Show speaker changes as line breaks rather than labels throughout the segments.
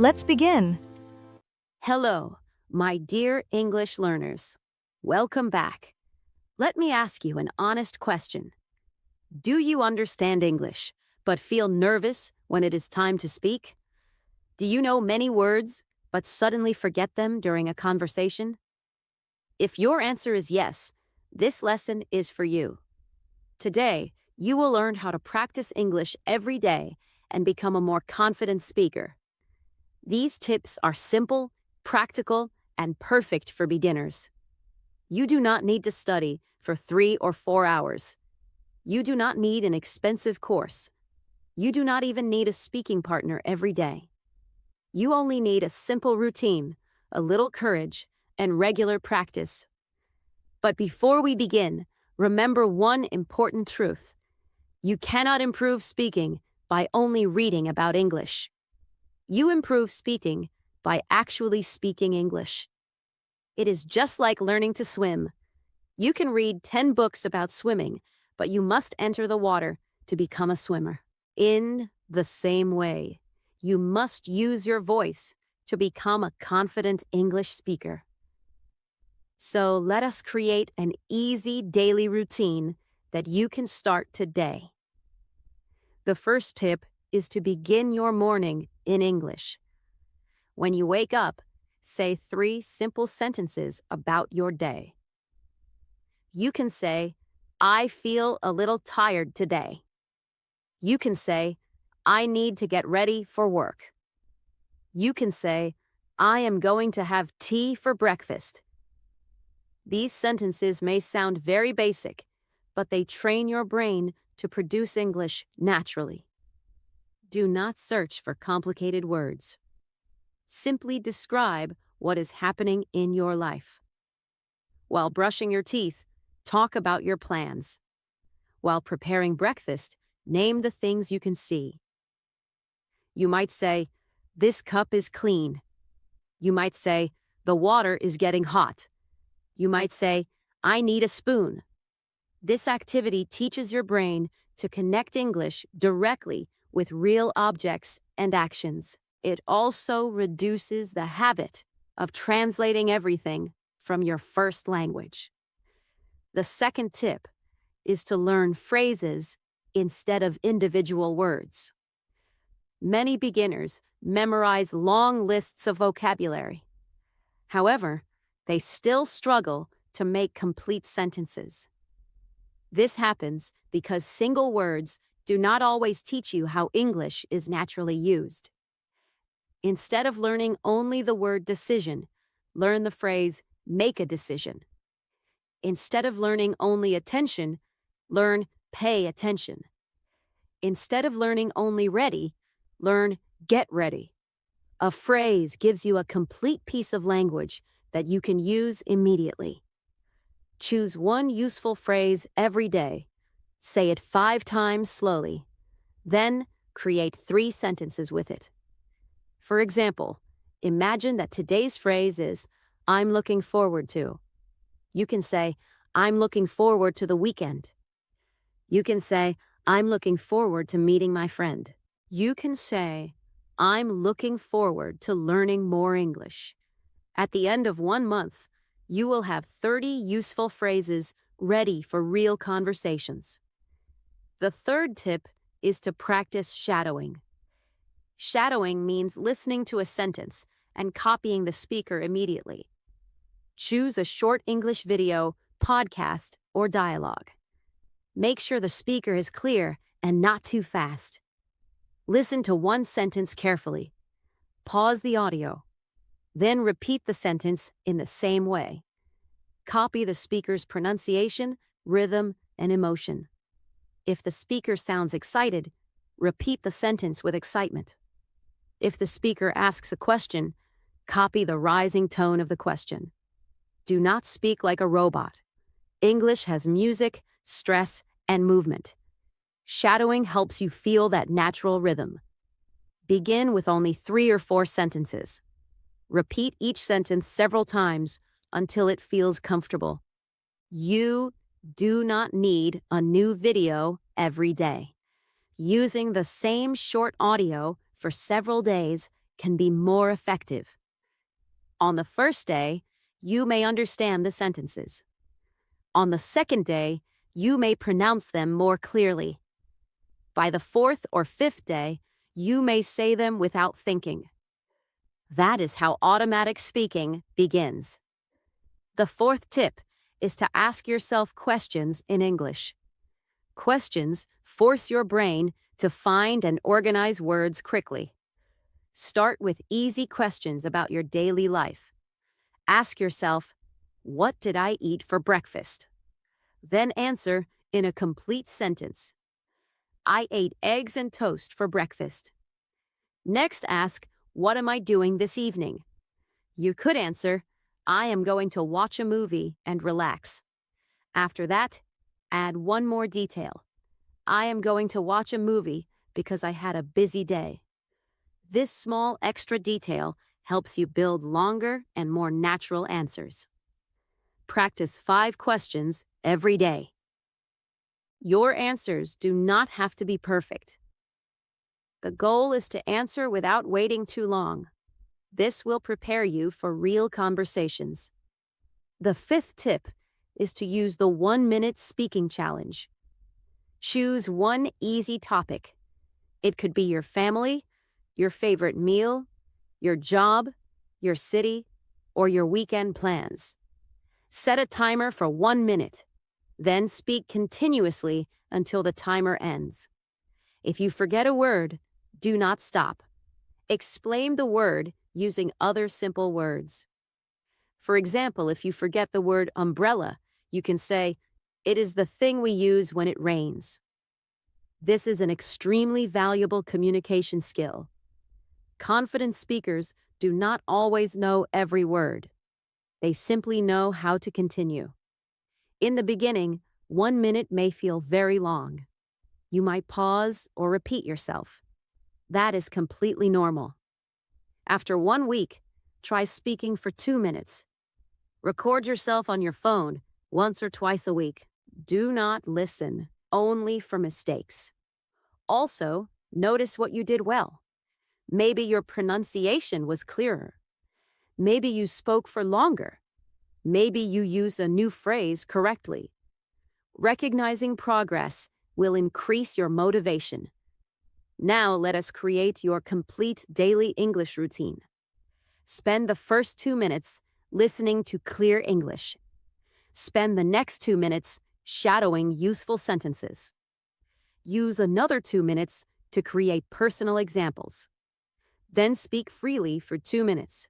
Let's begin.
Hello, my dear English learners. Welcome back. Let me ask you an honest question. Do you understand English, but feel nervous when it is time to speak? Do you know many words, but suddenly forget them during a conversation? If your answer is yes, this lesson is for you. Today, you will learn how to practice English every day and become a more confident speaker. These tips are simple, practical, and perfect for beginners. You do not need to study for 3 or 4 hours. You do not need an expensive course. You do not even need a speaking partner every day. You only need a simple routine, a little courage, and regular practice. But before we begin, remember one important truth. You cannot improve speaking by only reading about English. You improve speaking by actually speaking English. It is just like learning to swim. You can read 10 books about swimming, but you must enter the water to become a swimmer. In the same way, you must use your voice to become a confident English speaker. So let us create an easy daily routine that you can start today. The first tip is to begin your morning in English. When you wake up, say 3 simple sentences about your day. You can say, I feel a little tired today. You can say, I need to get ready for work. You can say, I am going to have tea for breakfast. These sentences may sound very basic, but they train your brain to produce English naturally. Do not search for complicated words. Simply describe what is happening in your life. While brushing your teeth, talk about your plans. While preparing breakfast, name the things you can see. You might say, this cup is clean. You might say, the water is getting hot. You might say, I need a spoon. This activity teaches your brain to connect English directly with real objects and actions. It also reduces the habit of translating everything from your first language. The second tip is to learn phrases instead of individual words. Many beginners memorize long lists of vocabulary. However, they still struggle to make complete sentences. This happens because single words do not always teach you how English is naturally used. Instead of learning only the word decision, learn the phrase make a decision. Instead of learning only attention, learn pay attention. Instead of learning only ready, learn get ready. A phrase gives you a complete piece of language that you can use immediately. Choose one useful phrase every day. Say it 5 times slowly. Then, create 3 sentences with it. For example, imagine that today's phrase is, I'm looking forward to. You can say, I'm looking forward to the weekend. You can say, I'm looking forward to meeting my friend. You can say, I'm looking forward to learning more English. At the end of 1 month, you will have 30 useful phrases ready for real conversations. The third tip is to practice shadowing. Shadowing means listening to a sentence and copying the speaker immediately. Choose a short English video, podcast, or dialogue. Make sure the speaker is clear and not too fast. Listen to one sentence carefully. Pause the audio. Then repeat the sentence in the same way. Copy the speaker's pronunciation, rhythm, and emotion. If the speaker sounds excited, repeat the sentence with excitement. If the speaker asks a question, copy the rising tone of the question. Do not speak like a robot. English has music, stress, and movement. Shadowing helps you feel that natural rhythm. Begin with only 3 or 4 sentences. Repeat each sentence several times until it feels comfortable. You do not need a new video every day. Using the same short audio for several days can be more effective. On the first day, you may understand the sentences. On the second day, you may pronounce them more clearly. By the fourth or fifth day, you may say them without thinking. That is how automatic speaking begins. The fourth tip is to ask yourself questions in English. Questions force your brain to find and organize words quickly. Start with easy questions about your daily life. Ask yourself, "What did I eat for breakfast?" Then answer in a complete sentence. "I ate eggs and toast for breakfast." Next ask, "What am I doing this evening?" You could answer, "I am going to watch a movie and relax." After that, add one more detail. "I am going to watch a movie because I had a busy day." This small extra detail helps you build longer and more natural answers. Practice 5 questions every day. Your answers do not have to be perfect. The goal is to answer without waiting too long. This will prepare you for real conversations. The 5th tip is to use the 1-minute speaking challenge. Choose one easy topic. It could be your family, your favorite meal, your job, your city, or your weekend plans. Set a timer for 1 minute. Then speak continuously until the timer ends. If you forget a word, do not stop. Explain the word using other simple words. For example, if you forget the word umbrella, you can say, "It is the thing we use when it rains." This is an extremely valuable communication skill. Confident speakers do not always know every word. They simply know how to continue. In the beginning, 1 minute may feel very long. You might pause or repeat yourself. That is completely normal. After 1 week, try speaking for 2 minutes. Record yourself on your phone once or twice a week. Do not listen only for mistakes. Also, notice what you did well. Maybe your pronunciation was clearer. Maybe you spoke for longer. Maybe you used a new phrase correctly. Recognizing progress will increase your motivation. Now let us create your complete daily English routine. Spend the first 2 minutes listening to clear English. Spend the next 2 minutes shadowing useful sentences. Use another 2 minutes to create personal examples. Then speak freely for 2 minutes.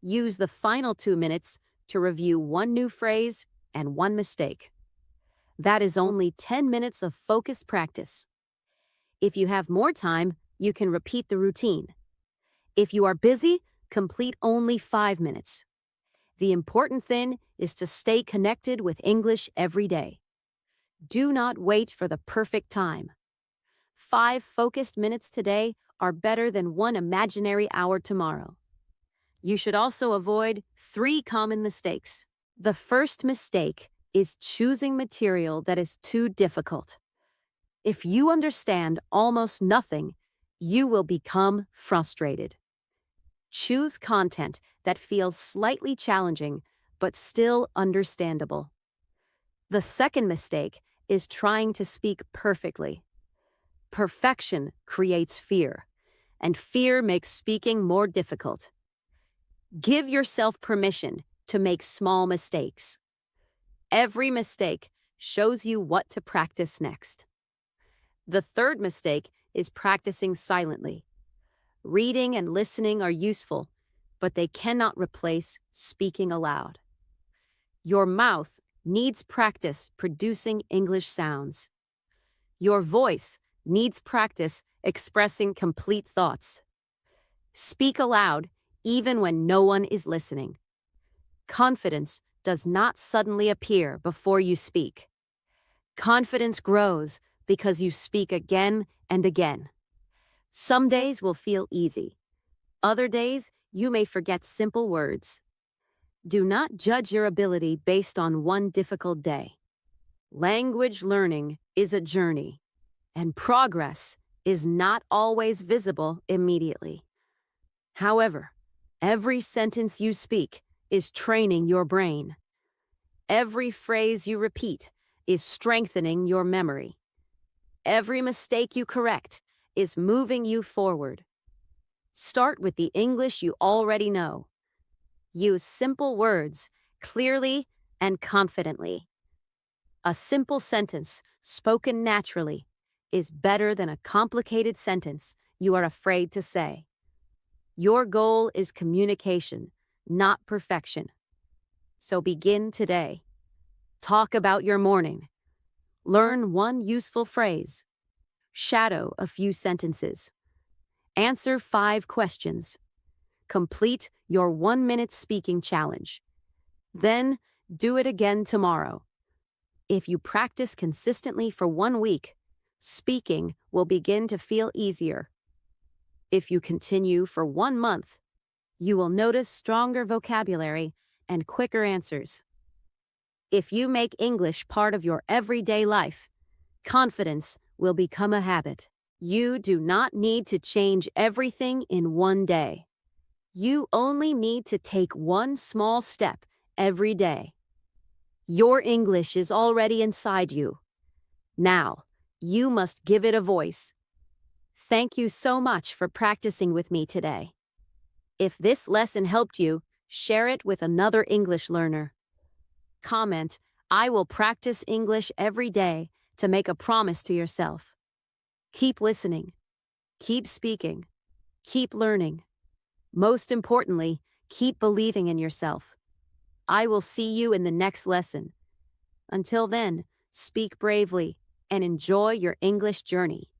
Use the final 2 minutes to review 1 new phrase and 1 mistake. That is only 10 minutes of focused practice. If you have more time, you can repeat the routine. If you are busy, complete only 5 minutes. The important thing is to stay connected with English every day. Do not wait for the perfect time. 5 focused minutes today are better than 1 imaginary hour tomorrow. You should also avoid 3 common mistakes. The first mistake is choosing material that is too difficult. If you understand almost nothing, you will become frustrated. Choose content that feels slightly challenging but still understandable. The second mistake is trying to speak perfectly. Perfection creates fear, and fear makes speaking more difficult. Give yourself permission to make small mistakes. Every mistake shows you what to practice next. The third mistake is practicing silently. Reading and listening are useful, but they cannot replace speaking aloud. Your mouth needs practice producing English sounds. Your voice needs practice expressing complete thoughts. Speak aloud even when no one is listening. Confidence does not suddenly appear before you speak. Confidence grows because you speak again and again. Some days will feel easy. Other days, you may forget simple words. Do not judge your ability based on one difficult day. Language learning is a journey, and progress is not always visible immediately. However, every sentence you speak is training your brain. Every phrase you repeat is strengthening your memory. Every mistake you correct is moving you forward. Start with the English you already know. Use simple words clearly and confidently. A simple sentence spoken naturally is better than a complicated sentence you are afraid to say. Your goal is communication, not perfection. So begin today. Talk about your morning. Learn one useful phrase. Shadow a few sentences. Answer 5 questions. Complete your 1-minute speaking challenge. Then do it again tomorrow. If you practice consistently for 1 week, speaking will begin to feel easier. If you continue for 1 month, you will notice stronger vocabulary and quicker answers. If you make English part of your everyday life, confidence will become a habit. You do not need to change everything in 1 day. You only need to take 1 small step every day. Your English is already inside you. Now, you must give it a voice. Thank you so much for practicing with me today. If this lesson helped you, share it with another English learner. Comment, "I will practice English every day," to make a promise to yourself. Keep listening. Keep speaking. Keep learning. Most importantly, keep believing in yourself. I will see you in the next lesson. Until then, speak bravely and enjoy your English journey.